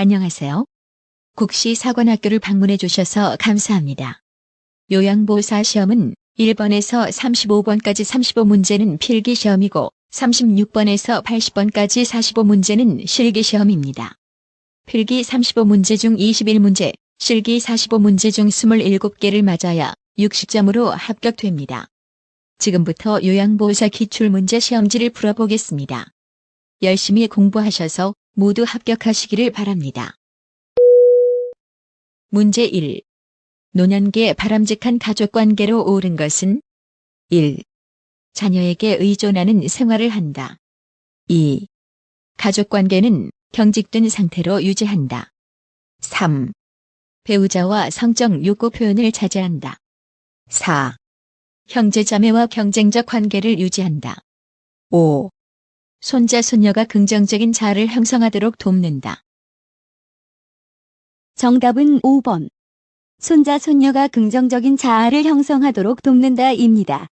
안녕하세요. 국시사관학교를 방문해 주셔서 감사합니다. 요양보호사 시험은 1번에서 35번까지 35문제는 필기시험이고 36번에서 80번까지 45문제는 실기시험입니다. 필기 35문제 중 21문제, 실기 45문제 중 27개를 맞아야 60점으로 합격됩니다. 지금부터 요양보호사 기출문제 시험지를 풀어보겠습니다. 열심히 공부하셔서 모두 합격하시기를 바랍니다. 문제 1. 노년기에 바람직한 가족관계로 옳은 것은 1. 자녀에게 의존하는 생활을 한다. 2. 가족관계는 경직된 상태로 유지한다. 3. 배우자와 성적 욕구 표현을 자제한다. 4. 형제자매와 경쟁적 관계를 유지한다. 5. 손자, 손녀가 긍정적인 자아를 형성하도록 돕는다. 정답은 5번. 손자, 손녀가 긍정적인 자아를 형성하도록 돕는다입니다.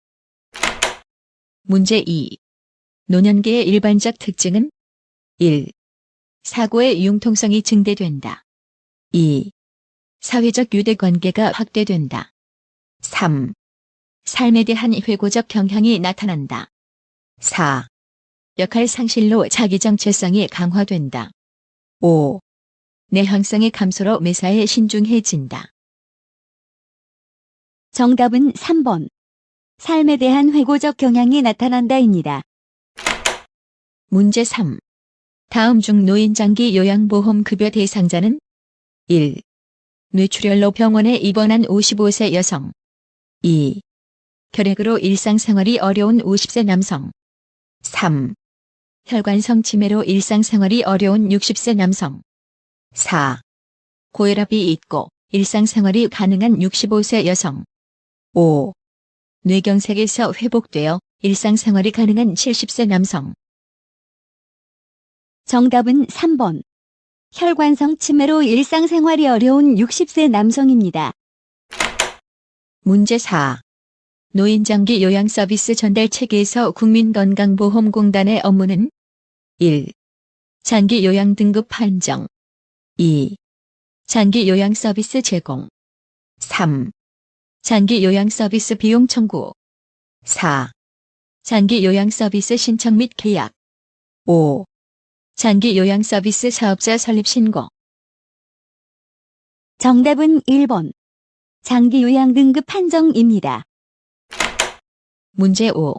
문제 2. 노년기의 일반적 특징은 1. 사고의 융통성이 증대된다. 2. 사회적 유대관계가 확대된다. 3. 삶에 대한 회고적 경향이 나타난다. 4. 역할 상실로 자기 정체성이 강화된다. 5. 내향성의 감소로 매사에 신중해진다. 정답은 3번. 삶에 대한 회고적 경향이 나타난다입니다. 문제 3. 다음 중 노인장기 요양보험 급여 대상자는 1. 뇌출혈로 병원에 입원한 55세 여성. 2. 결핵으로 일상생활이 어려운 50세 남성. 3. 혈관성 치매로 일상생활이 어려운 60세 남성. 4. 고혈압이 있고 일상생활이 가능한 65세 여성. 5. 뇌경색에서 회복되어 일상생활이 가능한 70세 남성. 정답은 3번. 혈관성 치매로 일상생활이 어려운 60세 남성입니다. 문제 4. 노인장기 요양서비스 전달 체계에서 국민건강보험공단의 업무는 1. 장기 요양 등급 판정. 2. 장기 요양 서비스 제공. 3. 장기 요양 서비스 비용 청구. 4. 장기 요양 서비스 신청 및 계약. 5. 장기 요양 서비스 사업자 설립 신고. 정답은 1번. 장기 요양 등급 판정입니다. 문제 5.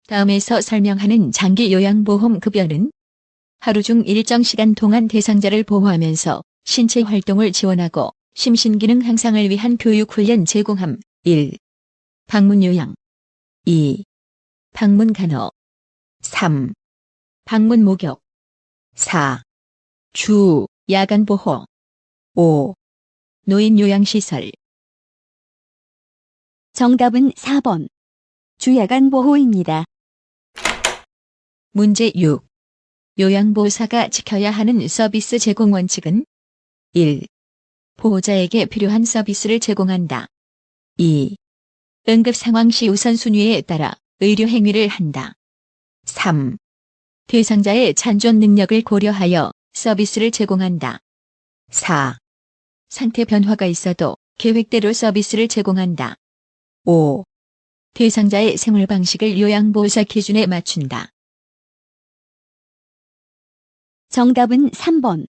다음에서 설명하는 장기 요양보험 급여는 하루 중 일정 시간 동안 대상자를 보호하면서 신체 활동을 지원하고 심신기능 향상을 위한 교육훈련 제공함. 1. 방문요양. 2. 방문간호. 3. 방문목욕. 4. 주, 야간보호. 5. 노인요양시설. 정답은 4번. 주야간 보호입니다. 문제 6. 요양보호사가 지켜야 하는 서비스 제공 원칙은 1. 보호자에게 필요한 서비스를 제공한다. 2. 응급상황 시 우선순위에 따라 의료 행위를 한다. 3. 대상자의 잔존 능력을 고려하여 서비스를 제공한다. 4. 상태 변화가 있어도 계획대로 서비스를 제공한다. 5. 대상자의 생활 방식을 요양보호사 기준에 맞춘다. 정답은 3번.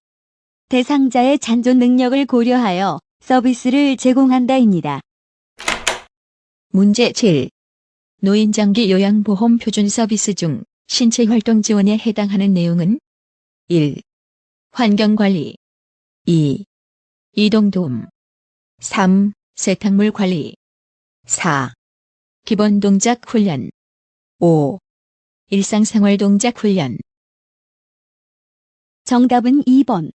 대상자의 잔존 능력을 고려하여 서비스를 제공한다입니다. 문제 7. 노인장기 요양보험 표준 서비스 중 신체활동 지원에 해당하는 내용은 1. 환경관리. 2. 이동도움. 3. 세탁물 관리. 4. 기본 동작 훈련. 5. 일상생활 동작 훈련. 정답은 2번.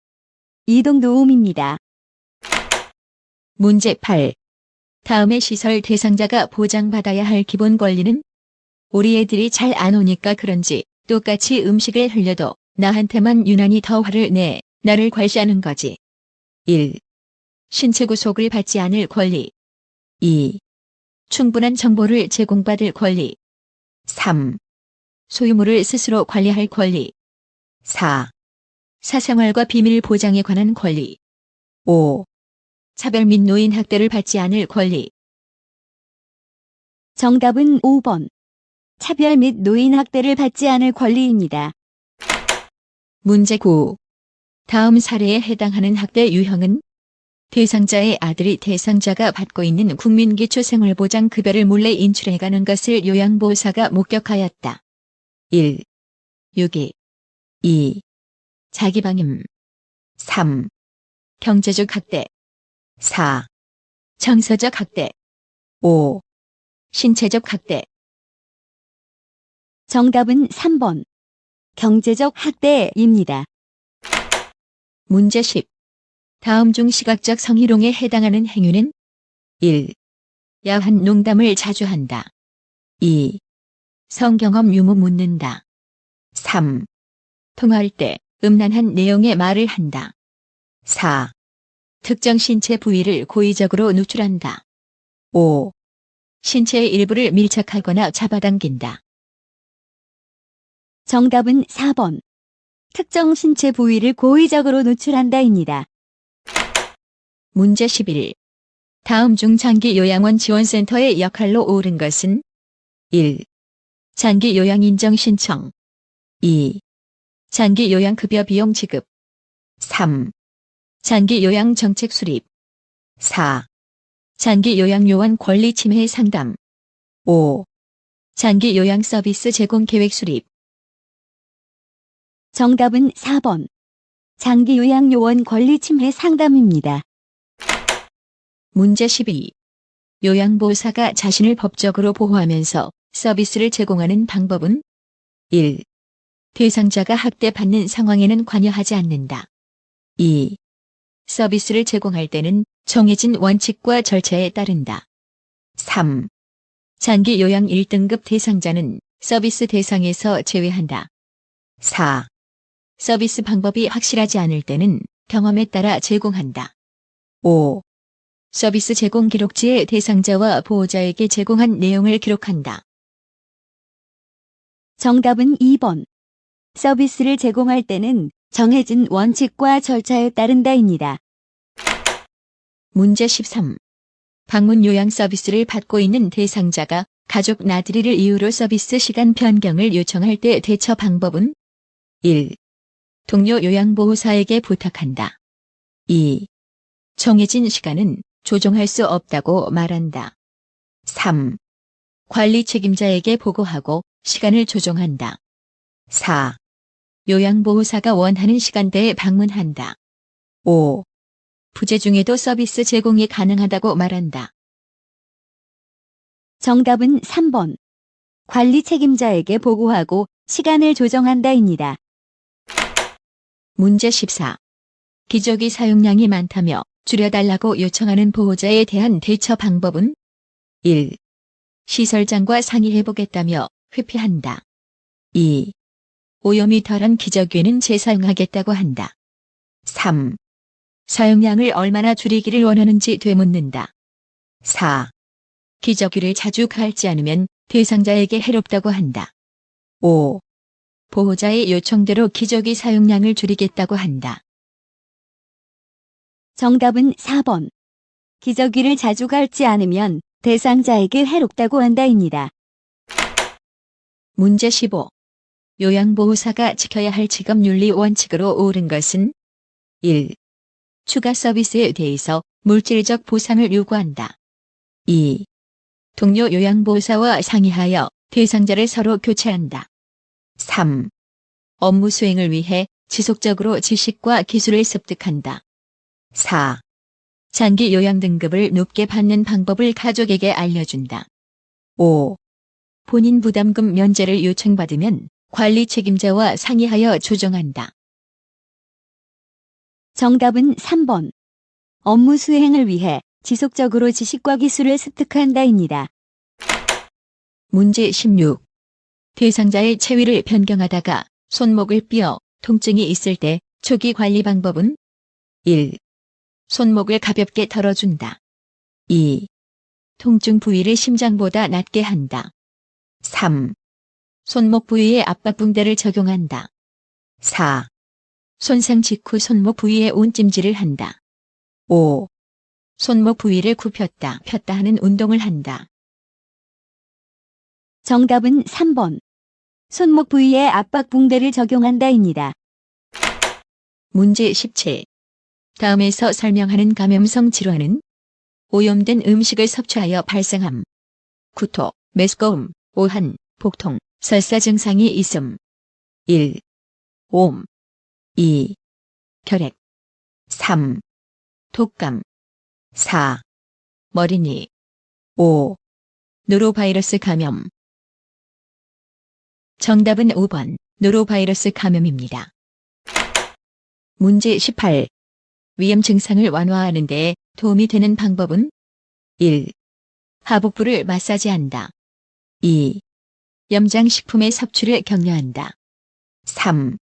이동도움입니다. 문제 8. 다음의 시설 대상자가 보장받아야 할 기본 권리는 우리 애들이 잘 안 오니까 그런지 똑같이 음식을 흘려도 나한테만 유난히 더 화를 내 나를 괄시하는 거지. 1. 신체 구속을 받지 않을 권리. 2. 충분한 정보를 제공받을 권리. 3. 소유물을 스스로 관리할 권리. 4. 사생활과 비밀 보장에 관한 권리. 5. 차별 및 노인 학대를 받지 않을 권리. 정답은 5번. 차별 및 노인 학대를 받지 않을 권리입니다. 문제 9. 다음 사례에 해당하는 학대 유형은 대상자의 아들이 대상자가 받고 있는 국민기초생활보장급여를 몰래 인출해가는 것을 요양보호사가 목격하였다. 1. 유기. 2. 자기방임. 3. 경제적 학대. 4. 정서적 학대. 5. 신체적 학대. 정답은 3번. 경제적 학대입니다. 문제 10. 다음 중 시각적 성희롱에 해당하는 행위는 1. 야한 농담을 자주 한다. 2. 성경험 유무 묻는다. 3. 통화할 때 음란한 내용의 말을 한다. 4. 특정 신체 부위를 고의적으로 노출한다. 5. 신체의 일부를 밀착하거나 잡아당긴다. 정답은 4번. 특정 신체 부위를 고의적으로 노출한다입니다. 문제 11. 다음 중 장기요양원 지원센터의 역할로 옳은 것은 1. 장기요양 인정 신청. 2. 장기요양급여 비용 지급. 3. 장기요양 정책 수립. 4. 장기요양 요원 권리 침해 상담. 5. 장기요양 서비스 제공 계획 수립. 정답은 4번. 장기요양요원 권리 침해 상담입니다. 문제 12. 요양보호사가 자신을 법적으로 보호하면서 서비스를 제공하는 방법은 1. 대상자가 학대받는 상황에는 관여하지 않는다. 2. 서비스를 제공할 때는 정해진 원칙과 절차에 따른다. 3. 장기 요양 1등급 대상자는 서비스 대상에서 제외한다. 4. 서비스 방법이 확실하지 않을 때는 경험에 따라 제공한다. 5. 서비스 제공 기록지에 대상자와 보호자에게 제공한 내용을 기록한다. 정답은 2번. 서비스를 제공할 때는 정해진 원칙과 절차에 따른다입니다. 문제 13. 방문 요양 서비스를 받고 있는 대상자가 가족 나들이를 이유로 서비스 시간 변경을 요청할 때 대처 방법은 1. 동료 요양보호사에게 부탁한다. 2. 정해진 시간은 조정할 수 없다고 말한다. 3. 관리 책임자에게 보고하고 시간을 조정한다. 4. 요양보호사가 원하는 시간대에 방문한다. 5. 부재 중에도 서비스 제공이 가능하다고 말한다. 정답은 3번. 관리 책임자에게 보고하고 시간을 조정한다입니다. 문제 14. 기저귀 사용량이 많다며 줄여달라고 요청하는 보호자에 대한 대처 방법은 1. 시설장과 상의해보겠다며 회피한다. 2. 오염이 덜한 기저귀는 재사용하겠다고 한다. 3. 사용량을 얼마나 줄이기를 원하는지 되묻는다. 4. 기저귀를 자주 갈지 않으면 대상자에게 해롭다고 한다. 5. 보호자의 요청대로 기저귀 사용량을 줄이겠다고 한다. 정답은 4번. 기저귀를 자주 갈지 않으면 대상자에게 해롭다고 한다입니다. 문제 15. 요양보호사가 지켜야 할 직업윤리 원칙으로 옳은 것은 1. 추가 서비스에 대해서 물질적 보상을 요구한다. 2. 동료 요양보호사와 상의하여 대상자를 서로 교체한다. 3. 업무 수행을 위해 지속적으로 지식과 기술을 습득한다. 4. 장기 요양 등급을 높게 받는 방법을 가족에게 알려준다. 5. 본인 부담금 면제를 요청받으면 관리 책임자와 상의하여 조정한다. 정답은 3번. 업무 수행을 위해 지속적으로 지식과 기술을 습득한다입니다. 문제 16. 대상자의 체위를 변경하다가 손목을 삐어 통증이 있을 때 초기 관리 방법은 1. 손목을 가볍게 덜어준다. 2. 통증 부위를 심장보다 낮게 한다. 3. 손목 부위에 압박 붕대를 적용한다. 4. 손상 직후 손목 부위에 온찜질을 한다. 5. 손목 부위를 굽혔다 폈다 하는 운동을 한다. 정답은 3번. 손목 부위에 압박 붕대를 적용한다입니다. 문제 17. 다음에서 설명하는 감염성 질환은 오염된 음식을 섭취하여 발생함. 구토, 메스꺼움, 오한, 복통, 설사 증상이 있음. 1. 옴 2. 결핵 3. 독감 4. 머리니 5. 노로바이러스 감염. 정답은 5번 노로바이러스 감염입니다. 문제 18. 위염 증상을 완화하는 데 도움이 되는 방법은 1. 하복부를 마사지한다. 2. 염장식품의 섭취를 격려한다. 3.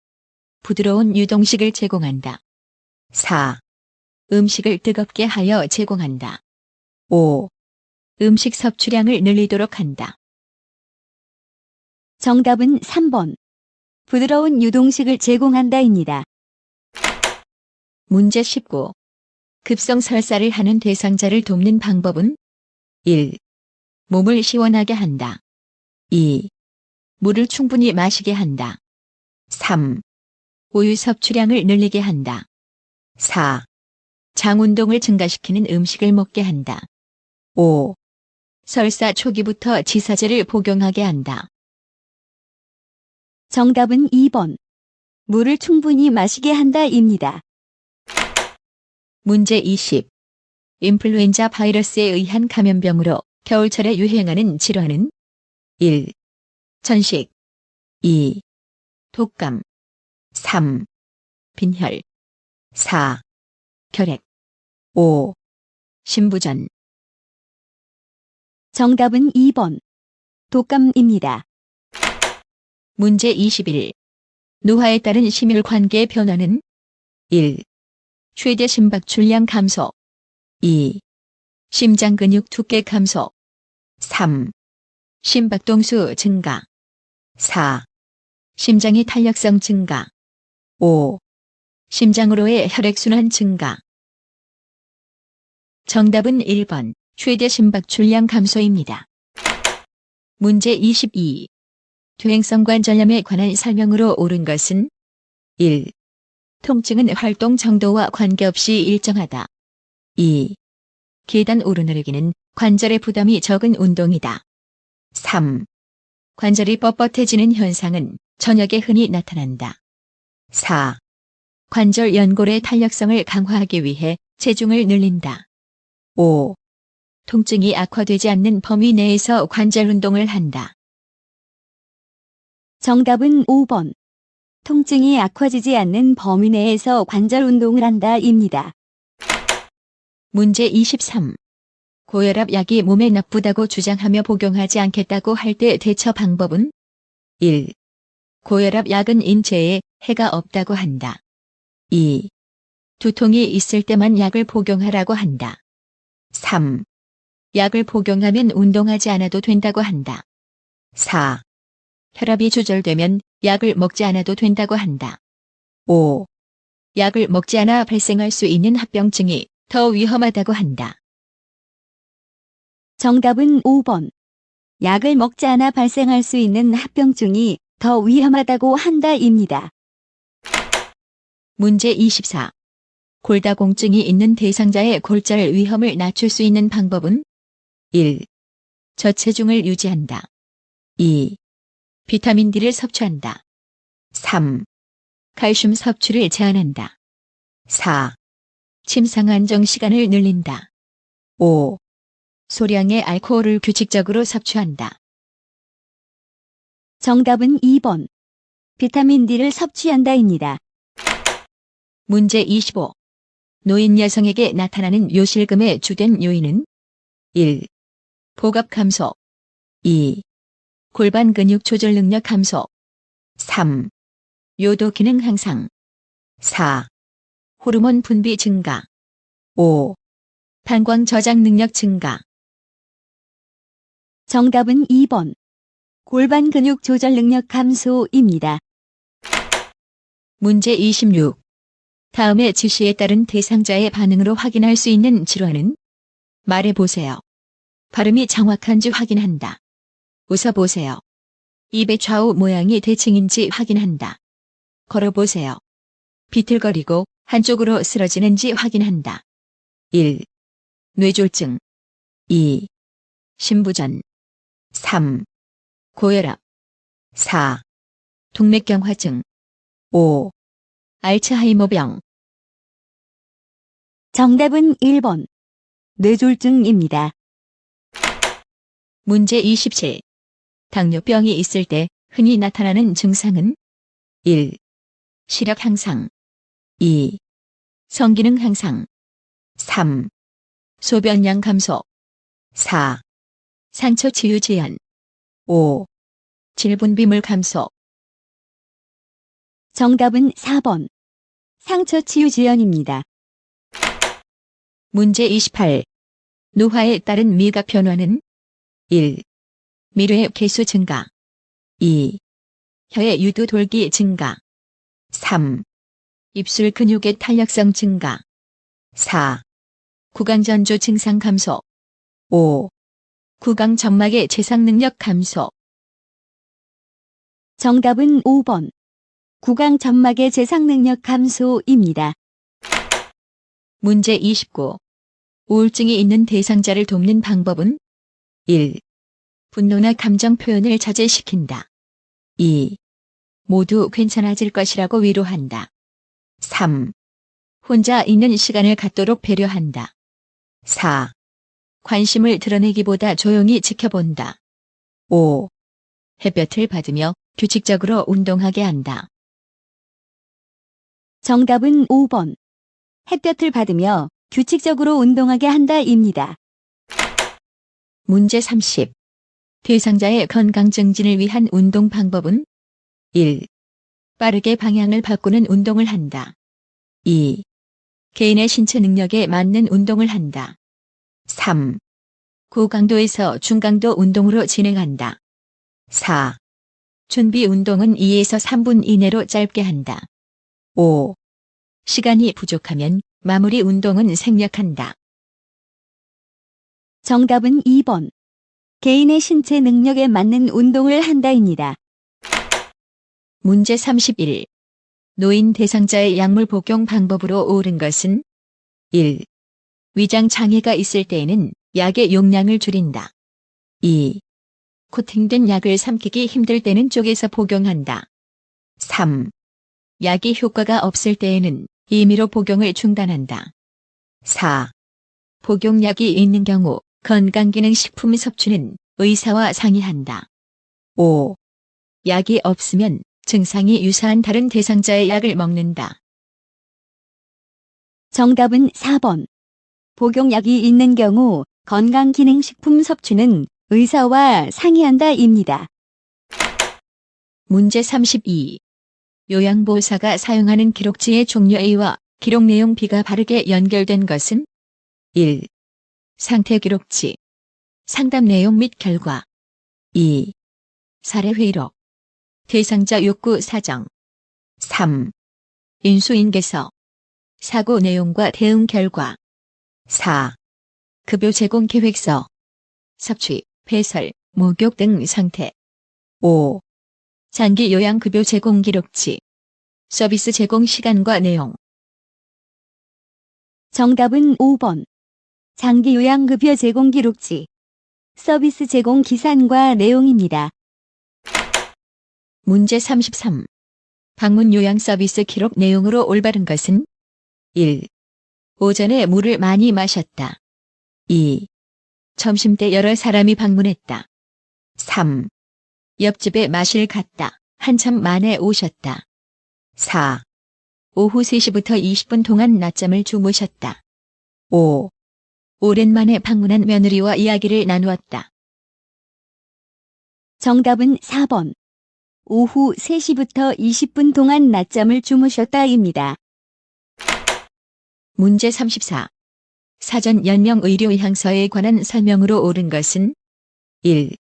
부드러운 유동식을 제공한다. 4. 음식을 뜨겁게 하여 제공한다. 5. 음식 섭취량을 늘리도록 한다. 정답은 3번. 부드러운 유동식을 제공한다입니다. 문제 19. 급성 설사를 하는 대상자를 돕는 방법은 1. 몸을 시원하게 한다. 2. 물을 충분히 마시게 한다. 3. 우유 섭취량을 늘리게 한다. 4. 장 운동을 증가시키는 음식을 먹게 한다. 5. 설사 초기부터 지사제를 복용하게 한다. 정답은 2번. 물을 충분히 마시게 한다입니다. 문제 20. 인플루엔자 바이러스에 의한 감염병으로 겨울철에 유행하는 질환은 1. 천식 2. 독감 3. 빈혈 4. 결핵 5. 신부전. 정답은 2번. 독감입니다. 문제 21. 노화에 따른 심혈관계 변화는 1. 최대 심박출량 감소 2. 심장 근육 두께 감소 3. 심박동수 증가 4. 심장의 탄력성 증가 5. 심장으로의 혈액순환 증가. 정답은 1번 최대 심박출량 감소입니다. 문제 22. 퇴행성 관절염에 관한 설명으로 옳은 것은 1. 통증은 활동 정도와 관계없이 일정하다. 2. 계단 오르내리기는 관절의 부담이 적은 운동이다. 3. 관절이 뻣뻣해지는 현상은 저녁에 흔히 나타난다. 4. 관절 연골의 탄력성을 강화하기 위해 체중을 늘린다. 5. 통증이 악화되지 않는 범위 내에서 관절 운동을 한다. 정답은 5번. 통증이 악화지지 않는 범위 내에서 관절 운동을 한다입니다. 문제 23. 고혈압 약이 몸에 나쁘다고 주장하며 복용하지 않겠다고 할 때 대처 방법은 1. 고혈압 약은 인체에 해가 없다고 한다. 2. 두통이 있을 때만 약을 복용하라고 한다. 3. 약을 복용하면 운동하지 않아도 된다고 한다. 4. 혈압이 조절되면 약을 먹지 않아도 된다고 한다. 5. 약을 먹지 않아 발생할 수 있는 합병증이 더 위험하다고 한다. 정답은 5번. 약을 먹지 않아 발생할 수 있는 합병증이 더 위험하다고 한다입니다. 문제 24. 골다공증이 있는 대상자의 골절 위험을 낮출 수 있는 방법은 1. 저체중을 유지한다. 2. 비타민 D를 섭취한다. 3. 칼슘 섭취를 제한한다. 4. 침상 안정 시간을 늘린다. 5. 소량의 알코올을 규칙적으로 섭취한다. 정답은 2번. 비타민 D를 섭취한다입니다. 문제 25. 노인 여성에게 나타나는 요실금의 주된 요인은 1. 복압 감소 2. 골반 근육 조절 능력 감소 3. 요도 기능 향상 4. 호르몬 분비 증가 5. 방광 저장 능력 증가. 정답은 2번. 골반 근육 조절 능력 감소입니다. 문제 26. 다음의 지시에 따른 대상자의 반응으로 확인할 수 있는 질문은 말해보세요. 발음이 정확한지 확인한다. 웃어보세요. 입의 좌우 모양이 대칭인지 확인한다. 걸어보세요. 비틀거리고 한쪽으로 쓰러지는지 확인한다. 1. 뇌졸중 2. 심부전 3. 고혈압 4. 동맥경화증 5. 알츠하이머병. 정답은 1번. 뇌졸중입니다. 문제 27. 당뇨병이 있을 때 흔히 나타나는 증상은 1. 시력 향상 2. 성기능 향상 3. 소변량 감소 4. 상처 치유 제한 5. 질분비물 감소. 정답은 4번. 상처 치유 지연입니다. 문제 28. 노화에 따른 미각 변화는 1. 미뢰 개수 증가 2. 혀의 유두 돌기 증가 3. 입술 근육의 탄력성 증가 4. 구강전조 증상 감소 5. 구강 점막의 재상 능력 감소. 정답은 5번. 구강 점막의 재상 능력 감소입니다. 문제 29. 우울증이 있는 대상자를 돕는 방법은 1. 분노나 감정 표현을 자제시킨다. 2. 모두 괜찮아질 것이라고 위로한다. 3. 혼자 있는 시간을 갖도록 배려한다. 4. 관심을 드러내기보다 조용히 지켜본다. 5. 햇볕을 받으며 규칙적으로 운동하게 한다. 정답은 5번. 햇볕을 받으며 규칙적으로 운동하게 한다입니다. 문제 30. 대상자의 건강 증진을 위한 운동 방법은 1. 빠르게 방향을 바꾸는 운동을 한다. 2. 개인의 신체 능력에 맞는 운동을 한다. 3. 고강도에서 중강도 운동으로 진행한다. 4. 준비 운동은 2에서 3분 이내로 짧게 한다. 5. 시간이 부족하면 마무리 운동은 생략한다. 정답은 2번. 개인의 신체 능력에 맞는 운동을 한다입니다. 문제 31. 노인 대상자의 약물 복용 방법으로 옳은 것은 1. 위장 장애가 있을 때에는 약의 용량을 줄인다. 2. 코팅된 약을 삼키기 힘들 때는 쪼개서 복용한다. 3. 약이 효과가 없을 때에는 임의로 복용을 중단한다. 4. 복용약이 있는 경우 건강기능식품 섭취는 의사와 상의한다. 5. 약이 없으면 증상이 유사한 다른 대상자의 약을 먹는다. 정답은 4번. 복용약이 있는 경우 건강기능식품 섭취는 의사와 상의한다입니다. 문제 32. 요양보호사가 사용하는 기록지의 종류 A와 기록 내용 B가 바르게 연결된 것은 1. 상태 기록지 상담 내용 및 결과 2. 사례 회의록 대상자 욕구 사정 3. 인수인계서 사고 내용과 대응 결과 4. 급여 제공 계획서 섭취, 배설, 목욕 등 상태 5. 장기 요양급여 제공 기록지 서비스 제공 시간과 내용. 정답은 5번. 장기 요양급여 제공 기록지. 서비스 제공 기산과 내용입니다. 문제 33. 방문 요양 서비스 기록 내용으로 올바른 것은 1. 오전에 물을 많이 마셨다. 2. 점심때 여러 사람이 방문했다. 3. 옆집에 마실 갔다. 한참 만에 오셨다. 4. 오후 3시부터 20분 동안 낮잠을 주무셨다. 5. 오랜만에 방문한 며느리와 이야기를 나누었다. 정답은 4번. 오후 3시부터 20분 동안 낮잠을 주무셨다입니다. 문제 34. 사전 연명 의료 의향서에 관한 설명으로 옳은 것은 1.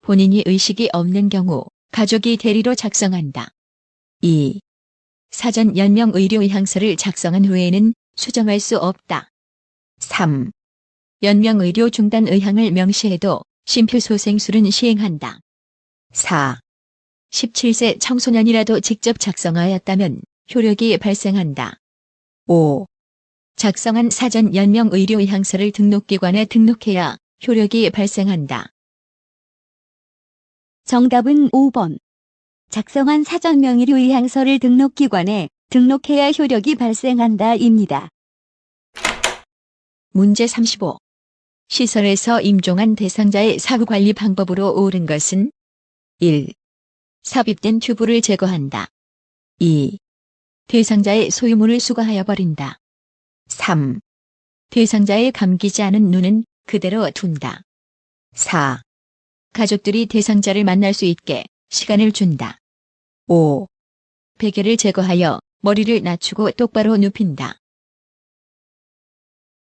본인이 의식이 없는 경우 가족이 대리로 작성한다. 2. 사전 연명 의료 의향서를 작성한 후에는 수정할 수 없다. 3. 연명 의료 중단 의향을 명시해도 심표소생술은 시행한다. 4. 17세 청소년이라도 직접 작성하였다면 효력이 발생한다. 5. 작성한 사전 연명 의료 의향서를 등록기관에 등록해야 효력이 발생한다. 정답은 5번. 작성한 사전 명의료 의향서를 등록기관에 등록해야 효력이 발생한다입니다. 문제 35. 시설에서 임종한 대상자의 사후관리 방법으로 옳은 것은 1. 삽입된 튜브를 제거한다. 2. 대상자의 소유물을 수거하여 버린다. 3. 대상자의 감기지 않은 눈은 그대로 둔다. 4. 가족들이 대상자를 만날 수 있게 시간을 준다. 5. 베개를 제거하여 머리를 낮추고 똑바로 눕힌다.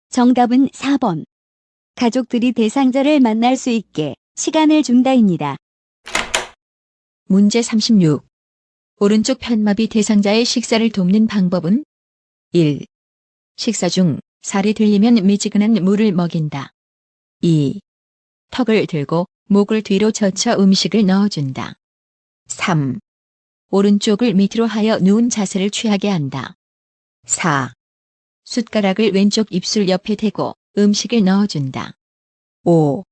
정답은 4번. 가족들이 대상자를 만날 수 있게 시간을 준다입니다. 문제 36. 오른쪽 편마비 대상자의 식사를 돕는 방법은 1. 식사 중 살이 들리면 미지근한 물을 먹인다. 2. 턱을 들고 목을 뒤로 젖혀 음식을 넣어준다. 3. 오른쪽을 밑으로 하여 누운 자세를 취하게 한다. 4. 숟가락을 왼쪽 입술 옆에 대고 음식을 넣어준다. 5.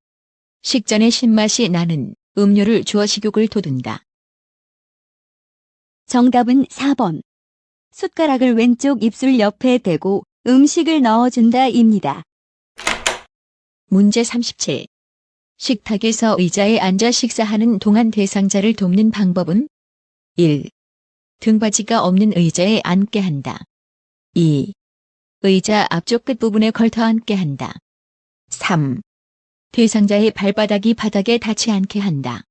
식전에 신맛이 나는 음료를 주어 식욕을 돋운다. 정답은 4번. 숟가락을 왼쪽 입술 옆에 대고 음식을 넣어준다입니다. 문제 37. 식탁에서 의자에 앉아 식사하는 동안 대상자를 돕는 방법은 1. 등받이가 없는 의자에 앉게 한다. 2. 의자 앞쪽 끝부분에 걸터 앉게 한다. 3. 대상자의 발바닥이 바닥에 닿지 않게 한다.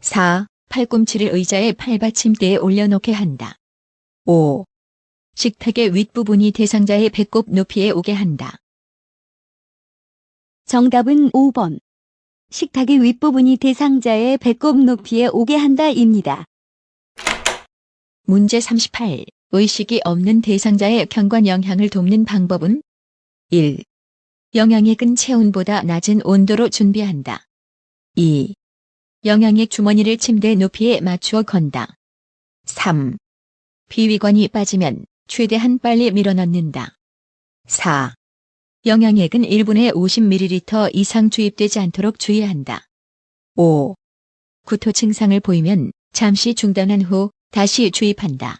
4. 팔꿈치를 의자의 팔받침대에 올려놓게 한다. 5. 식탁의 윗부분이 대상자의 배꼽 높이에 오게 한다. 정답은 5번. 식탁의 윗부분이 대상자의 배꼽 높이에 오게 한다입니다. 문제 38. 의식이 없는 대상자의 경관 영향을 돕는 방법은 1. 영양액은 체온보다 낮은 온도로 준비한다. 2. 영양액 주머니를 침대 높이에 맞추어 건다. 3. 비위관이 빠지면 최대한 빨리 밀어넣는다. 4. 영양액은 1분에 50ml 이상 주입되지 않도록 주의한다. 5. 구토 증상을 보이면 잠시 중단한 후 다시 주입한다.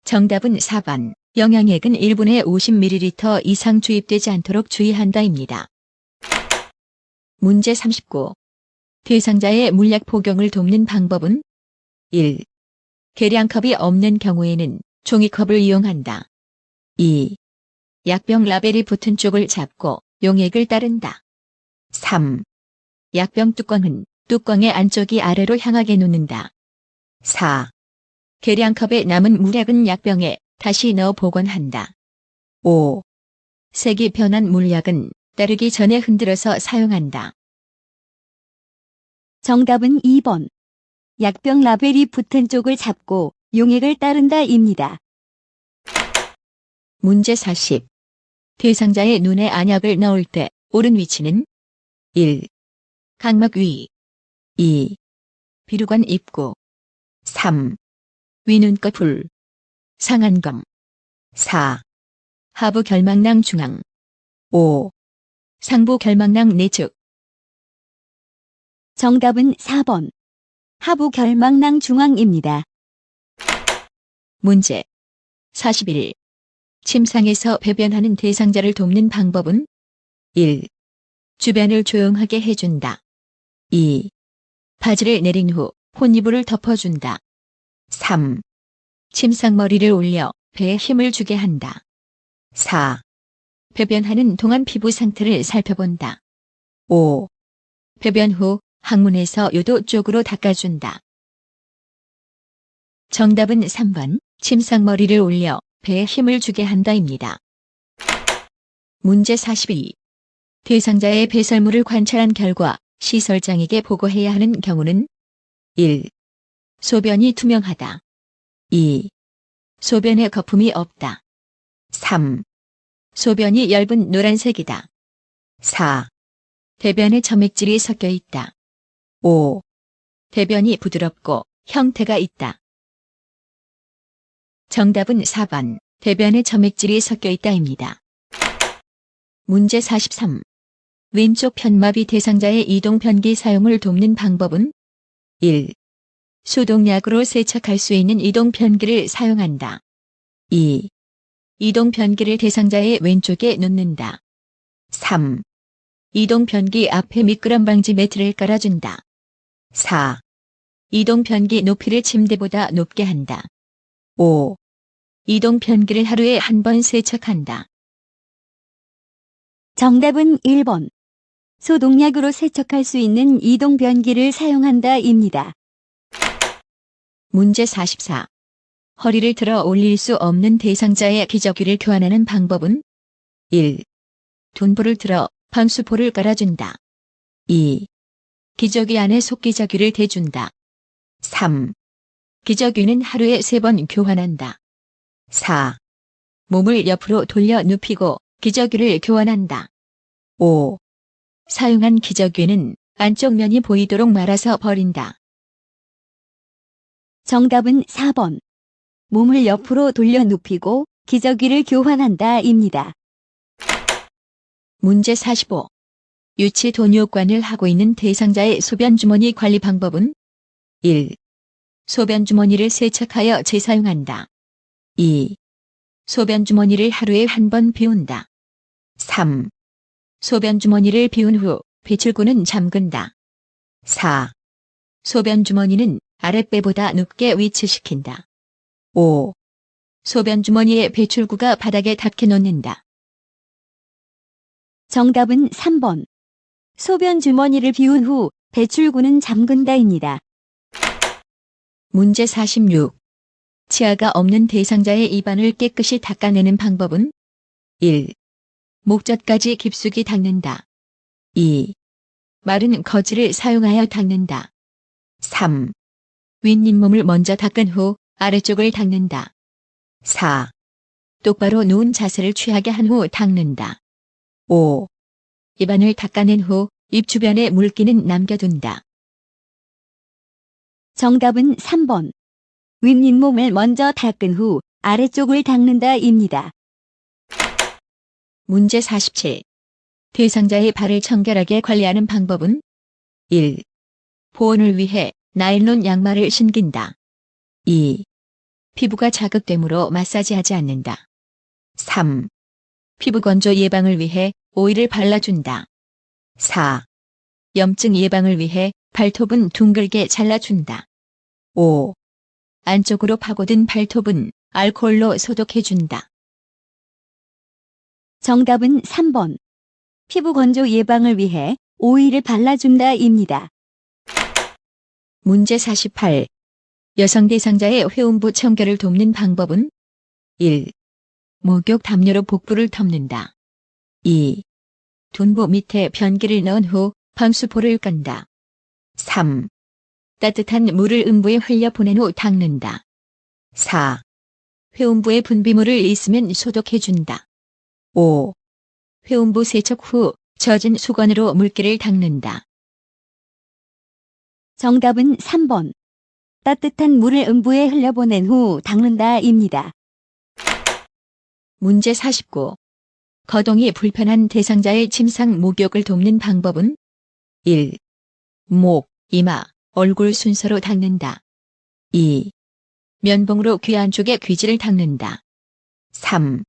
정답은 4번. 영양액은 1분에 50ml 이상 주입되지 않도록 주의한다입니다. 문제 39. 대상자의 물약 복용을 돕는 방법은 1. 계량컵이 없는 경우에는 종이컵을 이용한다. 2. 약병 라벨이 붙은 쪽을 잡고 용액을 따른다. 3. 약병 뚜껑은 뚜껑의 안쪽이 아래로 향하게 놓는다. 4. 계량컵에 남은 물약은 약병에 다시 넣어 보관한다. 5. 색이 변한 물약은 따르기 전에 흔들어서 사용한다. 정답은 2번. 약병 라벨이 붙은 쪽을 잡고 용액을 따른다입니다. 문제 40. 대상자의 눈에 안약을 넣을 때 옳은 위치는 1. 각막 위 2. 비루관 입구 3. 위눈꺼풀 상안검 4. 하부 결막낭 중앙 5. 상부 결막낭 내측. 정답은 4번. 하부 결막낭 중앙입니다. 문제 41. 침상에서 배변하는 대상자를 돕는 방법은 1. 주변을 조용하게 해준다. 2. 바지를 내린 후 혼이불을 덮어준다. 3. 침상머리를 올려 배에 힘을 주게 한다. 4. 배변하는 동안 피부 상태를 살펴본다. 5. 배변 후 항문에서 요도 쪽으로 닦아준다. 정답은 3번. 침상머리를 올려 배에 힘을 주게 한다입니다. 문제 42. 대상자의 배설물을 관찰한 결과 시설장에게 보고해야 하는 경우는 1. 소변이 투명하다. 2. 소변에 거품이 없다. 3. 소변이 엷은 노란색이다. 4. 대변에 점액질이 섞여 있다. 5. 대변이 부드럽고 형태가 있다. 정답은 4번. 대변에 점액질이 섞여 있다입니다. 문제 43. 왼쪽 편마비 대상자의 이동 변기 사용을 돕는 방법은 1. 소독약으로 세척할 수 있는 이동 변기를 사용한다. 2. 이동 변기를 대상자의 왼쪽에 놓는다. 3. 이동 변기 앞에 미끄럼 방지 매트를 깔아준다. 4. 이동 변기 높이를 침대보다 높게 한다. 5. 이동 변기를 하루에 한 번 세척한다. 정답은 1번. 소독약으로 세척할 수 있는 이동 변기를 사용한다입니다. 문제 44. 허리를 들어 올릴 수 없는 대상자의 기저귀를 교환하는 방법은 1. 둔부를 들어 방수포를 깔아준다. 2. 기저귀 안에 속기저귀를 대준다. 3. 기저귀는 하루에 3번 교환한다. 4. 몸을 옆으로 돌려 눕히고 기저귀를 교환한다. 5. 사용한 기저귀는 안쪽 면이 보이도록 말아서 버린다. 정답은 4번. 몸을 옆으로 돌려 눕히고 기저귀를 교환한다입니다. 문제 45. 유치 돈요관을 하고 있는 대상자의 소변 주머니 관리 방법은 1. 소변 주머니를 세척하여 재사용한다. 2. 소변 주머니를 하루에 한 번 비운다. 3. 소변 주머니를 비운 후 배출구는 잠근다. 4. 소변 주머니는 아랫배보다 높게 위치시킨다. 5. 소변 주머니의 배출구가 바닥에 닿게 놓는다. 정답은 3번. 소변 주머니를 비운 후 배출구는 잠근다입니다. 문제 46. 치아가 없는 대상자의 입안을 깨끗이 닦아내는 방법은 1. 목젖까지 깊숙이 닦는다. 2. 마른 거즈를 사용하여 닦는다. 3. 윗잇몸을 먼저 닦은 후 아래쪽을 닦는다. 4. 똑바로 누운 자세를 취하게 한 후 닦는다. 5. 입안을 닦아낸 후 입 주변에 물기는 남겨둔다. 정답은 3번. 윗잇몸을 먼저 닦은 후 아래쪽을 닦는다입니다. 문제 47. 대상자의 발을 청결하게 관리하는 방법은 1. 보온을 위해 나일론 양말을 신긴다. 2. 피부가 자극되므로 마사지하지 않는다. 3. 피부 건조 예방을 위해 오일을 발라준다. 4. 염증 예방을 위해 발톱은 둥글게 잘라준다. 5. 안쪽으로 파고든 발톱은 알코올로 소독해준다. 정답은 3번. 피부 건조 예방을 위해 오일을 발라준다입니다. 문제 48. 여성 대상자의 회음부 청결을 돕는 방법은 1. 목욕 담요로 복부를 덮는다. 2. 둔부 밑에 변기를 넣은 후 방수포를 깐다. 3. 따뜻한 물을 음부에 흘려보낸 후 닦는다. 4. 회음부에 분비물을 있으면 소독해준다. 5. 회음부 세척 후 젖은 수건으로 물기를 닦는다. 정답은 3번. 따뜻한 물을 음부에 흘려보낸 후 닦는다입니다. 문제 49. 거동이 불편한 대상자의 침상 목욕을 돕는 방법은 1. 목, 이마, 얼굴 순서로 닦는다. 2. 면봉으로 귀 안쪽의 귀지를 닦는다. 3.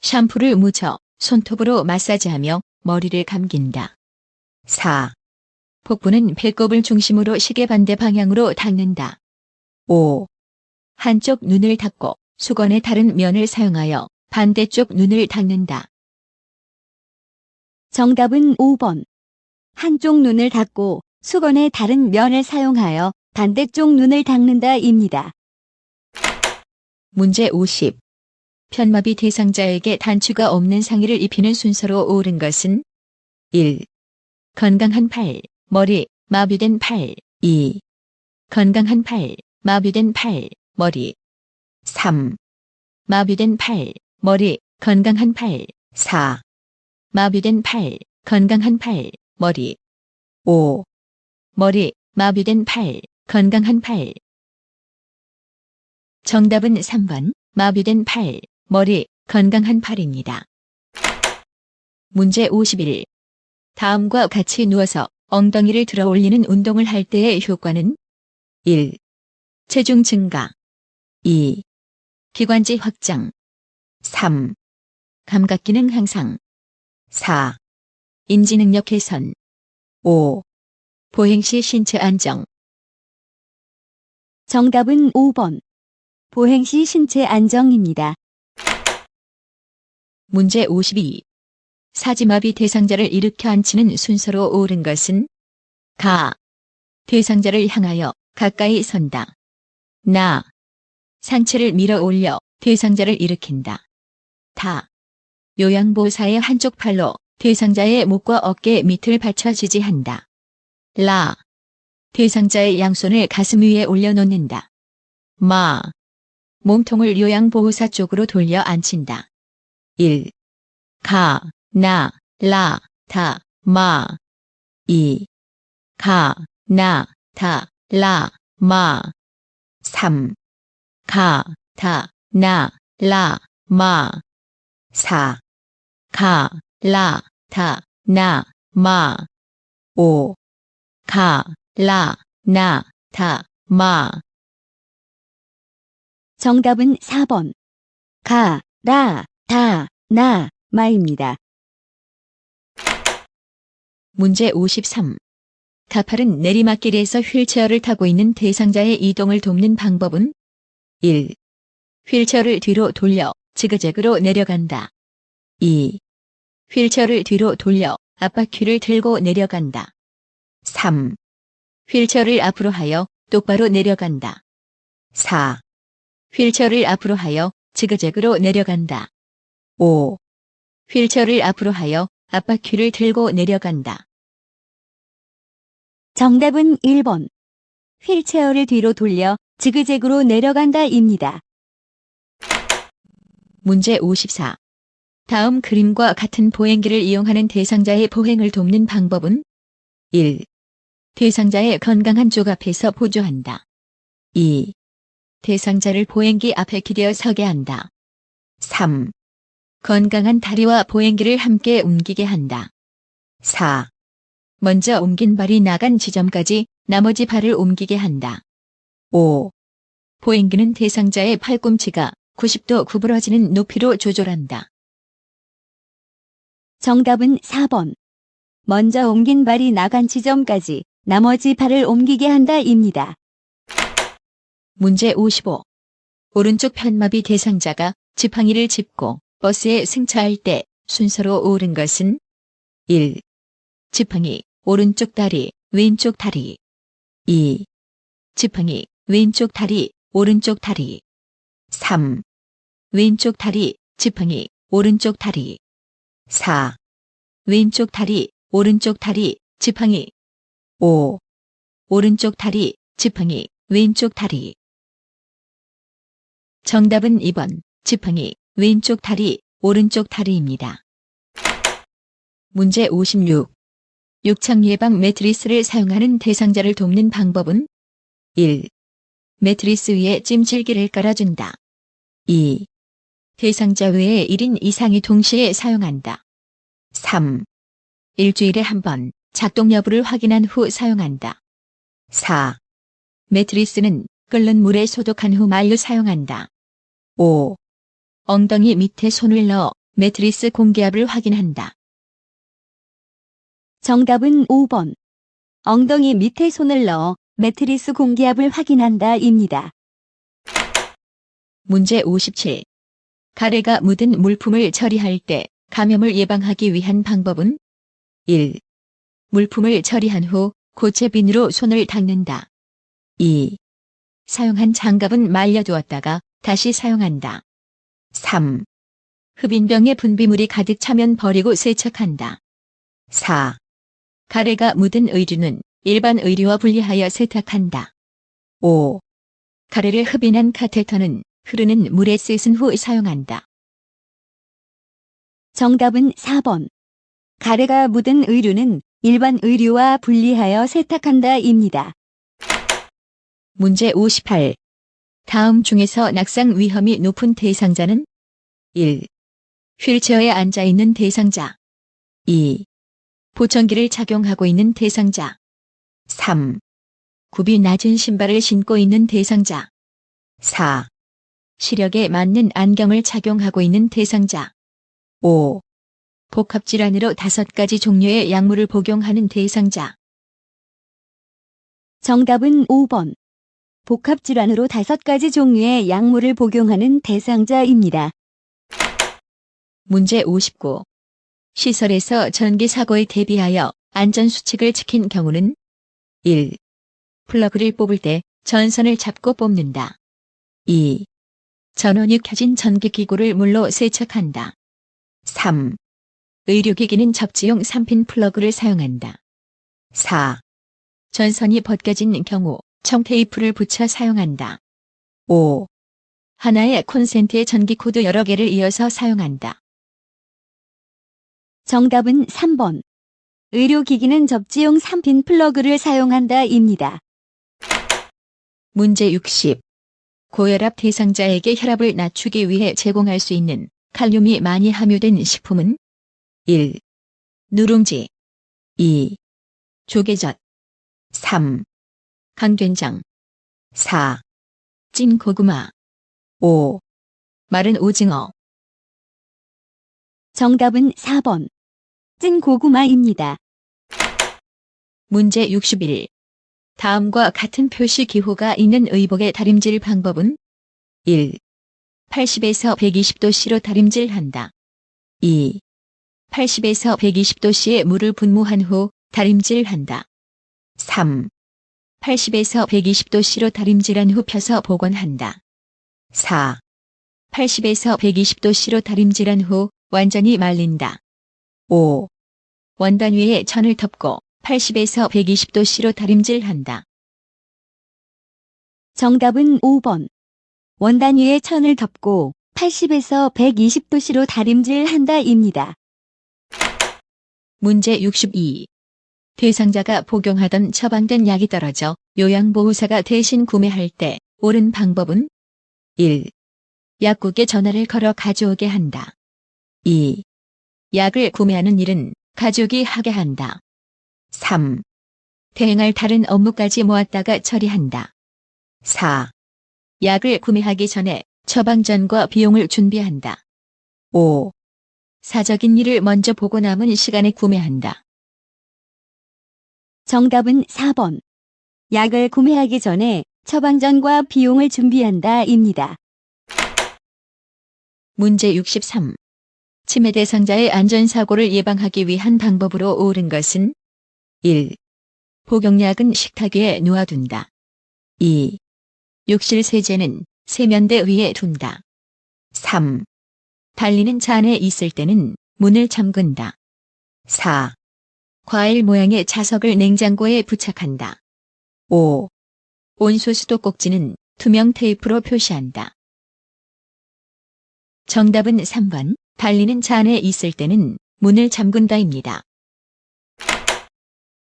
샴푸를 묻혀 손톱으로 마사지하며 머리를 감긴다. 4. 복부는 배꼽을 중심으로 시계 반대 방향으로 닦는다. 5. 한쪽 눈을 닫고 수건의 다른 면을 사용하여 반대쪽 눈을 닦는다. 정답은 5번. 한쪽 눈을 닫고 수건의 다른 면을 사용하여 반대쪽 눈을 닦는다입니다. 문제 50. 편마비 대상자에게 단추가 없는 상의를 입히는 순서로 옳은 것은 1. 건강한 팔, 머리, 마비된 팔. 2. 건강한 팔, 마비된 팔, 머리. 3. 마비된 팔, 머리, 건강한 팔. 4. 마비된 팔, 건강한 팔, 머리. 5. 머리, 마비된 팔, 건강한 팔. 정답은 3번, 마비된 팔, 머리, 건강한 팔입니다. 문제 51. 다음과 같이 누워서 엉덩이를 들어 올리는 운동을 할 때의 효과는 1. 체중 증가. 2. 기관지 확장. 3. 감각 기능 향상. 4. 인지 능력 개선. 5. 보행 시 신체 안정. 정답은 5번. 보행 시 신체 안정입니다. 문제 52. 사지마비 대상자를 일으켜 앉히는 순서로 옳은 것은 가. 대상자를 향하여 가까이 선다. 나. 상체를 밀어 올려 대상자를 일으킨다. 다. 요양보호사의 한쪽 팔로 대상자의 목과 어깨 밑을 받쳐 지지한다. 라. 대상자의 양손을 가슴 위에 올려놓는다. 마. 몸통을 요양보호사 쪽으로 돌려 앉힌다. 1. 가, 나, 라, 다, 마. 2. 가, 나, 다, 라, 마. 3. 가, 다, 나, 라, 마. 4. 가, 라, 다, 나, 마. 5. 가, 라, 나, 다, 마. 정답은 4번. 가, 라, 다, 나, 마입니다. 문제 53. 가파른 내리막길에서 휠체어를 타고 있는 대상자의 이동을 돕는 방법은 1. 휠체어를 뒤로 돌려 지그재그로 내려간다. 2. 휠체어를 뒤로 돌려 앞바퀴를 들고 내려간다. 3. 휠체어를 앞으로 하여 똑바로 내려간다. 4. 휠체어를 앞으로 하여 지그재그로 내려간다. 5. 휠체어를 앞으로 하여 앞바퀴를 들고 내려간다. 정답은 1번. 휠체어를 뒤로 돌려 지그재그로 내려간다입니다. 문제 54. 다음 그림과 같은 보행기를 이용하는 대상자의 보행을 돕는 방법은 1. 대상자의 건강한 쪽 앞에서 보조한다. 2. 대상자를 보행기 앞에 기대어 서게 한다. 3. 건강한 다리와 보행기를 함께 옮기게 한다. 4. 먼저 옮긴 발이 나간 지점까지 나머지 발을 옮기게 한다. 5. 보행기는 대상자의 팔꿈치가 90도 구부러지는 높이로 조절한다. 정답은 4번. 먼저 옮긴 발이 나간 지점까지 나머지 발을 옮기게 한다입니다. 문제 55. 오른쪽 편마비 대상자가 지팡이를 짚고 버스에 승차할 때 순서로 옳은 것은 1. 지팡이, 오른쪽 다리, 왼쪽 다리. 2. 지팡이, 왼쪽 다리, 오른쪽 다리. 3. 왼쪽 다리, 지팡이, 오른쪽 다리. 4. 왼쪽 다리, 오른쪽 다리, 지팡이. 5. 오른쪽 다리, 지팡이, 왼쪽 다리. 정답은 2번, 지팡이, 왼쪽 다리, 오른쪽 다리입니다. 문제 56. 욕창 예방 매트리스를 사용하는 대상자를 돕는 방법은 1. 매트리스 위에 찜질기를 깔아준다. 2. 대상자 외에 1인 이상이 동시에 사용한다. 3. 일주일에 한 번 작동 여부를 확인한 후 사용한다. 4. 매트리스는 끓는 물에 소독한 후 말려 사용한다. 5. 엉덩이 밑에 손을 넣어 매트리스 공기압을 확인한다. 정답은 5번. 엉덩이 밑에 손을 넣어 매트리스 공기압을 확인한다입니다. 문제 57. 가래가 묻은 물품을 처리할 때 감염을 예방하기 위한 방법은 1. 물품을 처리한 후 고체 비누로 손을 닦는다. 2. 사용한 장갑은 말려두었다가 다시 사용한다. 3. 흡인병에 분비물이 가득 차면 버리고 세척한다. 4. 가래가 묻은 의류는 일반 의류와 분리하여 세탁한다. 5. 가래를 흡인한 카테터는 흐르는 물에 씻은 후 사용한다. 정답은 4번. 가래가 묻은 의류는 일반 의류와 분리하여 세탁한다입니다. 문제 58. 다음 중에서 낙상 위험이 높은 대상자는 1. 휠체어에 앉아 있는 대상자. 2. 보청기를 착용하고 있는 대상자. 3. 굽이 낮은 신발을 신고 있는 대상자. 4. 시력에 맞는 안경을 착용하고 있는 대상자. 5. 복합질환으로 5가지 종류의 약물을 복용하는 대상자. 정답은 5번. 복합질환으로 5가지 종류의 약물을 복용하는 대상자입니다. 문제 59. 시설에서 전기 사고에 대비하여 안전수칙을 지킨 경우는 1. 플러그를 뽑을 때 전선을 잡고 뽑는다. 2. 전원이 켜진 전기기구를 물로 세척한다. 3. 의료기기는 접지용 3핀 플러그를 사용한다. 4. 전선이 벗겨진 경우 청테이프를 붙여 사용한다. 5. 하나의 콘센트의 전기코드 여러 개를 이어서 사용한다. 정답은 3번. 의료기기는 접지용 3핀 플러그를 사용한다입니다. 문제 60. 고혈압 대상자에게 혈압을 낮추기 위해 제공할 수 있는 칼륨이 많이 함유된 식품은 1. 누룽지. 2. 조개젓. 3. 강된장. 4. 찐 고구마. 5. 마른 오징어. 정답은 4번. 찐 고구마입니다. 문제 61. 다음과 같은 표시 기호가 있는 의복의 다림질 방법은 1. 80에서 120도씨로 다림질한다. 2. 80에서 120도씨에 물을 분무한 후 다림질한다. 3. 80에서 120도씨로 다림질한 후 펴서 보관한다. 4. 80에서 120도씨로 다림질한 후 완전히 말린다. 5. 원단 위에 천을 덮고 80에서 120도씨로 다림질한다. 정답은 5번. 원단 위에 천을 덮고 80에서 120도씨로 다림질한다입니다. 문제 62. 대상자가 복용하던 처방된 약이 떨어져 요양보호사가 대신 구매할 때 옳은 방법은 1. 약국에 전화를 걸어 가져오게 한다. 2. 약을 구매하는 일은 가족이 하게 한다. 3. 대행할 다른 업무까지 모았다가 처리한다. 4. 약을 구매하기 전에 처방전과 비용을 준비한다. 5. 사적인 일을 먼저 보고 남은 시간에 구매한다. 정답은 4번. 약을 구매하기 전에 처방전과 비용을 준비한다입니다. 문제 63. 치매 대상자의 안전사고를 예방하기 위한 방법으로 옳은 것은 1. 복용약은 식탁 위에 놓아둔다. 2. 욕실 세제는 세면대 위에 둔다. 3. 달리는 차 안에 있을 때는 문을 잠근다. 4. 과일 모양의 자석을 냉장고에 부착한다. 5. 온수 수도 꼭지는 투명 테이프로 표시한다. 정답은 3번. 달리는 차 안에 있을 때는 문을 잠근다입니다.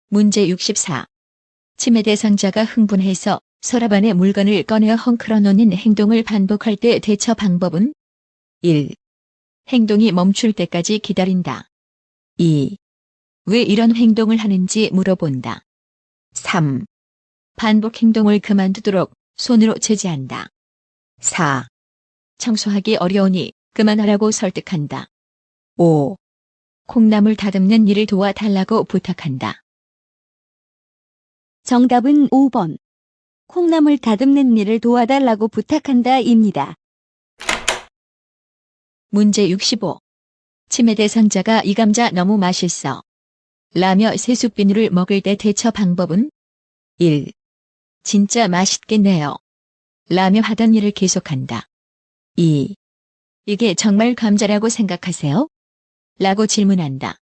문제 64. 치매 대상자가 흥분해서 서랍 안에 물건을 꺼내어 헝클어 놓는 행동을 반복할 때 대처 방법은 1. 행동이 멈출 때까지 기다린다. 2. 왜 이런 행동을 하는지 물어본다. 3. 반복 행동을 그만두도록 손으로 제지한다. 4. 청소하기 어려우니 그만하라고 설득한다. 5. 콩나물 다듬는 일을 도와달라고 부탁한다. 정답은 5번. 콩나물 다듬는 일을 도와달라고 부탁한다입니다. 문제 65. 치매 대상자가 이 감자 너무 맛있어 라며 세숫비누를 먹을 때 대처 방법은 1. 진짜 맛있겠네요 라며 하던 일을 계속한다. 2. 이게 정말 감자라고 생각하세요? 라고 질문한다.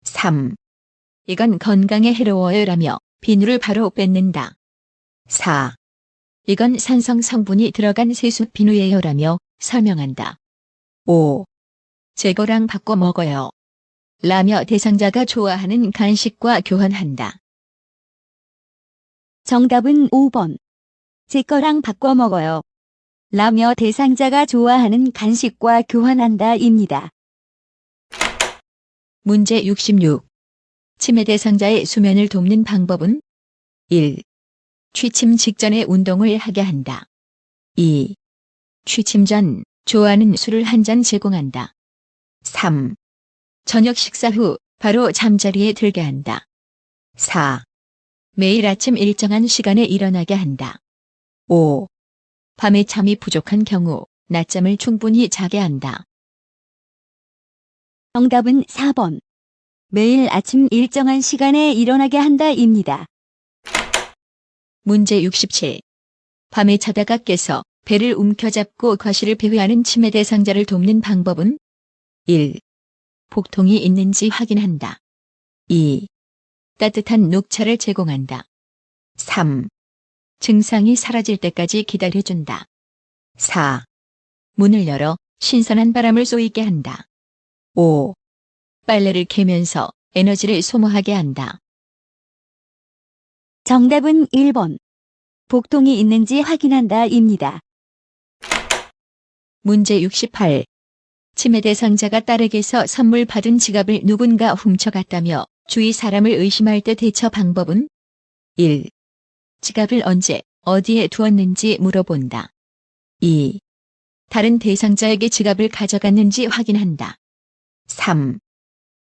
3. 이건 건강에 해로워요 라며 비누를 바로 뺏는다. 4. 이건 산성 성분이 들어간 세수 비누예요라며 설명한다. 5. 제 거랑 바꿔 먹어요. 라며 대상자가 좋아하는 간식과 교환한다. 정답은 5번. 제 거랑 바꿔 먹어요. 라며 대상자가 좋아하는 간식과 교환한다입니다. 문제 66. 치매 대상자의 수면을 돕는 방법은 1. 취침 직전에 운동을 하게 한다. 2. 취침 전 좋아하는 술을 한 잔 제공한다. 3. 저녁 식사 후 바로 잠자리에 들게 한다. 4. 매일 아침 일정한 시간에 일어나게 한다. 5. 밤에 잠이 부족한 경우 낮잠을 충분히 자게 한다. 정답은 4번. 매일 아침 일정한 시간에 일어나게 한다입니다. 문제 67. 밤에 자다가 깨서 배를 움켜잡고 과실을 배회하는 치매 대상자를 돕는 방법은 1. 복통이 있는지 확인한다. 2. 따뜻한 녹차를 제공한다. 3. 증상이 사라질 때까지 기다려준다. 4. 문을 열어 신선한 바람을 쏘이게 한다. 5. 빨래를 개면서 에너지를 소모하게 한다. 정답은 1번. 복통이 있는지 확인한다입니다. 문제 68. 치매 대상자가 딸에게서 선물 받은 지갑을 누군가 훔쳐갔다며 주위 사람을 의심할 때 대처 방법은 1. 지갑을 언제, 어디에 두었는지 물어본다. 2. 다른 대상자에게 지갑을 가져갔는지 확인한다. 3.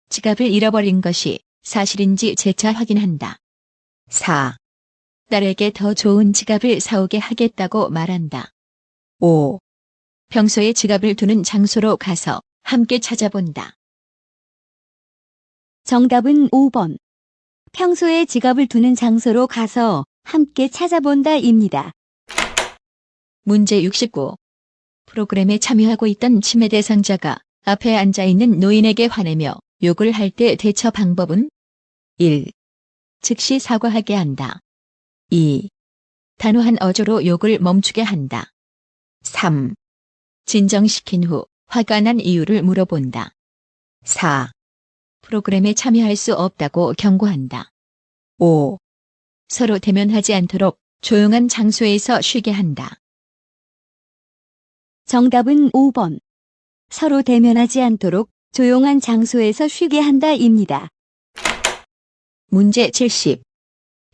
지갑을 잃어버린 것이 사실인지 재차 확인한다. 4. 딸에게 더 좋은 지갑을 사오게 하겠다고 말한다. 5. 평소에 지갑을 두는 장소로 가서 함께 찾아본다. 정답은 5번. 평소에 지갑을 두는 장소로 가서 함께 찾아본다입니다. 문제 69. 프로그램에 참여하고 있던 치매 대상자가 앞에 앉아있는 노인에게 화내며 욕을 할 때 대처 방법은 1. 즉시 사과하게 한다. 2. 단호한 어조로 욕을 멈추게 한다. 3. 진정시킨 후 화가 난 이유를 물어본다. 4. 프로그램에 참여할 수 없다고 경고한다. 5. 서로 대면하지 않도록 조용한 장소에서 쉬게 한다. 정답은 5번. 서로 대면하지 않도록 조용한 장소에서 쉬게 한다입니다. 문제 70.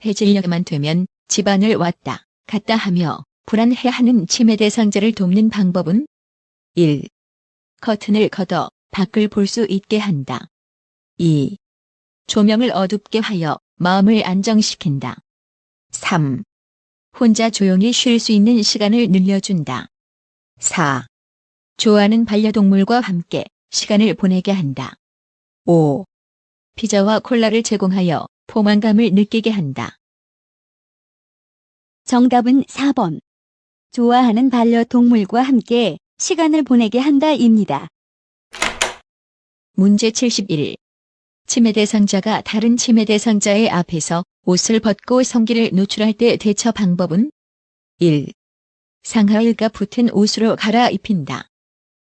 해질녘만 되면 집안을 왔다 갔다 하며 불안해하는 치매 대상자를 돕는 방법은 1. 커튼을 걷어 밖을 볼 수 있게 한다. 2. 조명을 어둡게 하여 마음을 안정시킨다. 3. 혼자 조용히 쉴 수 있는 시간을 늘려준다. 4. 좋아하는 반려동물과 함께 시간을 보내게 한다. 5. 피자와 콜라를 제공하여 포만감을 느끼게 한다. 정답은 4번. 좋아하는 반려동물과 함께 시간을 보내게 한다입니다. 문제 71. 치매 대상자가 다른 치매 대상자의 앞에서 옷을 벗고 성기를 노출할 때 대처 방법은 1. 상하의가 붙은 옷으로 갈아입힌다.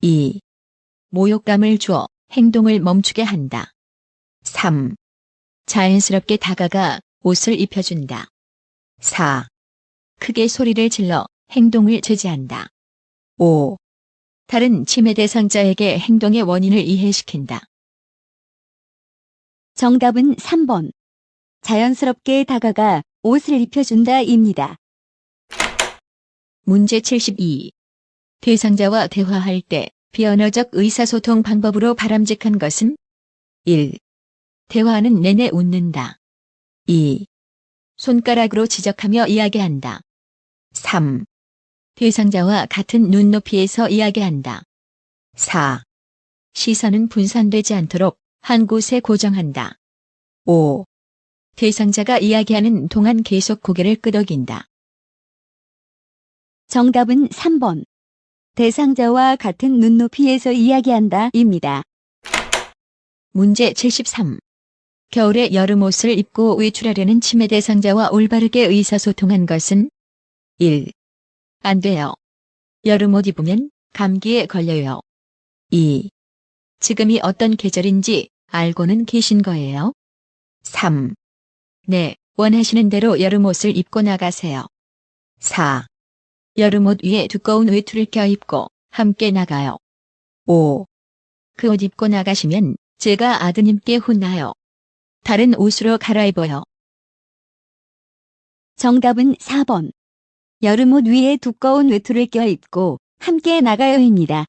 2. 모욕감을 주어 행동을 멈추게 한다. 3. 자연스럽게 다가가 옷을 입혀준다. 4. 크게 소리를 질러 행동을 제지한다. 5. 다른 치매 대상자에게 행동의 원인을 이해시킨다. 정답은 3번. 자연스럽게 다가가 옷을 입혀준다입니다. 문제 72. 대상자와 대화할 때 비언어적 의사소통 방법으로 바람직한 것은 1. 대화하는 내내 웃는다. 2. 손가락으로 지적하며 이야기한다. 3. 대상자와 같은 눈높이에서 이야기한다. 4. 시선은 분산되지 않도록 한 곳에 고정한다. 5. 대상자가 이야기하는 동안 계속 고개를 끄덕인다. 정답은 3번. 대상자와 같은 눈높이에서 이야기한다입니다. 문제 73. 겨울에 여름 옷을 입고 외출하려는 치매 대상자와 올바르게 의사소통한 것은 1. 안 돼요. 여름 옷 입으면 감기에 걸려요. 2. 지금이 어떤 계절인지 알고는 계신 거예요? 3. 네, 원하시는 대로 여름 옷을 입고 나가세요. 4. 여름 옷 위에 두꺼운 외투를 껴입고 함께 나가요. 5. 그 옷 입고 나가시면 제가 아드님께 혼나요. 다른 옷으로 갈아입어요. 정답은 4번. 여름옷 위에 두꺼운 외투를 껴입고 함께 나가요입니다.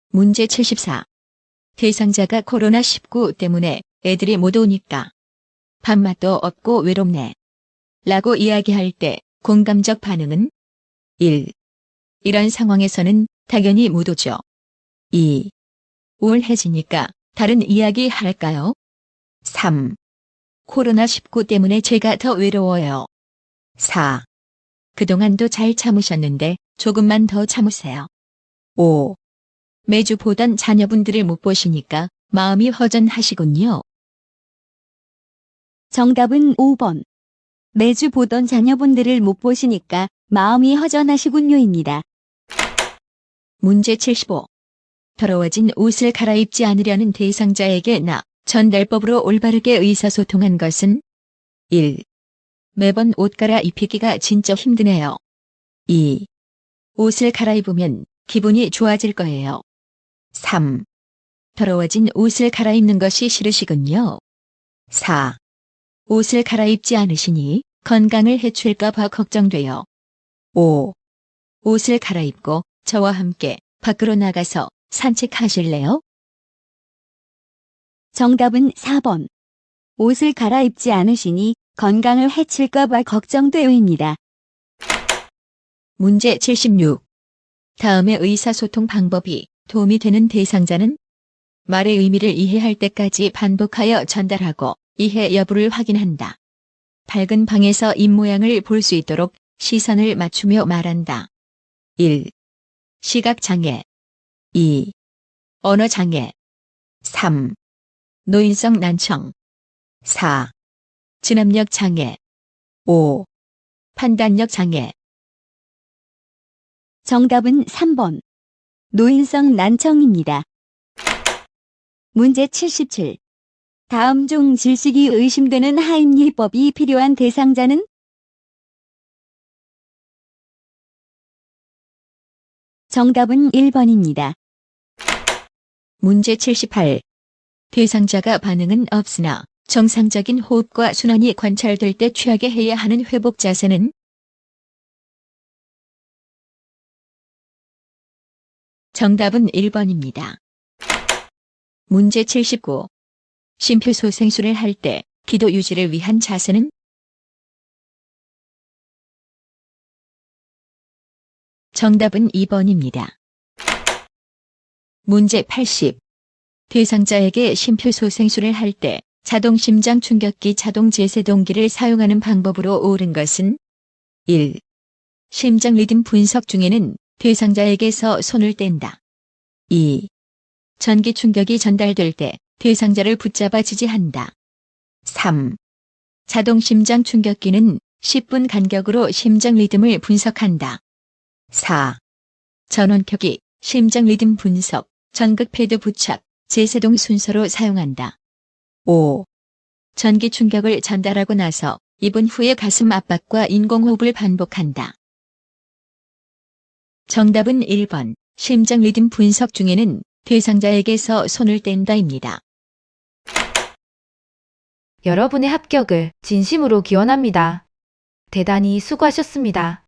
문제 74. 대상자가 코로나19 때문에 애들이 못 오니까 밥맛도 없고 외롭네. 라고 이야기할 때 공감적 반응은 1. 이런 상황에서는 당연히 못 오죠. 2. 우울해지니까 다른 이야기 할까요? 3. 코로나19 때문에 제가 더 외로워요. 4. 그동안도 잘 참으셨는데 조금만 더 참으세요. 5. 매주 보던 자녀분들을 못 보시니까 마음이 허전하시군요. 정답은 5번. 매주 보던 자녀분들을 못 보시니까 마음이 허전하시군요입니다. 문제 75. 더러워진 옷을 갈아입지 않으려는 대상자에게 전달법으로 올바르게 의사소통한 것은 1. 매번 옷 갈아입히기가 진짜 힘드네요. 2. 옷을 갈아입으면 기분이 좋아질 거예요. 3. 더러워진 옷을 갈아입는 것이 싫으시군요. 4. 옷을 갈아입지 않으시니 건강을 해칠까 봐 걱정돼요. 5. 옷을 갈아입고 저와 함께 밖으로 나가서 산책하실래요? 정답은 4번. 옷을 갈아입지 않으시니 건강을 해칠까봐 걱정돼요입니다. 문제 76. 다음의 의사소통 방법이 도움이 되는 대상자는 말의 의미를 이해할 때까지 반복하여 전달하고 이해 여부를 확인한다. 밝은 방에서 입모양을 볼 수 있도록 시선을 맞추며 말한다. 1. 시각장애. 2. 언어장애. 3. 노인성 난청. 4. 진압력 장애. 5. 판단력 장애. 정답은 3번. 노인성 난청입니다. 문제 77. 다음 중 질식이 의심되는 하임리법이 필요한 대상자는? 정답은 1번입니다. 문제 78. 대상자가 반응은 없으나 정상적인 호흡과 순환이 관찰될 때 취하게 해야 하는 회복 자세는? 정답은 1번입니다. 문제 79. 심폐소생술을 할 때 기도 유지를 위한 자세는? 정답은 2번입니다. 문제 80. 대상자에게 심폐소생술을 할 때 자동 심장 충격기 자동 제세동기를 사용하는 방법으로 옳은 것은? 1. 심장 리듬 분석 중에는 대상자에게서 손을 뗀다. 2. 전기 충격이 전달될 때 대상자를 붙잡아 지지한다. 3. 자동 심장 충격기는 10분 간격으로 심장 리듬을 분석한다. 4. 전원켜기, 심장 리듬 분석, 전극 패드 부착, 제세동 순서로 사용한다. 5. 전기 충격을 전달하고 나서 2분 후에 가슴 압박과 인공호흡을 반복한다. 정답은 1번, 심장 리듬 분석 중에는 대상자에게서 손을 뗀다입니다. 여러분의 합격을 진심으로 기원합니다. 대단히 수고하셨습니다.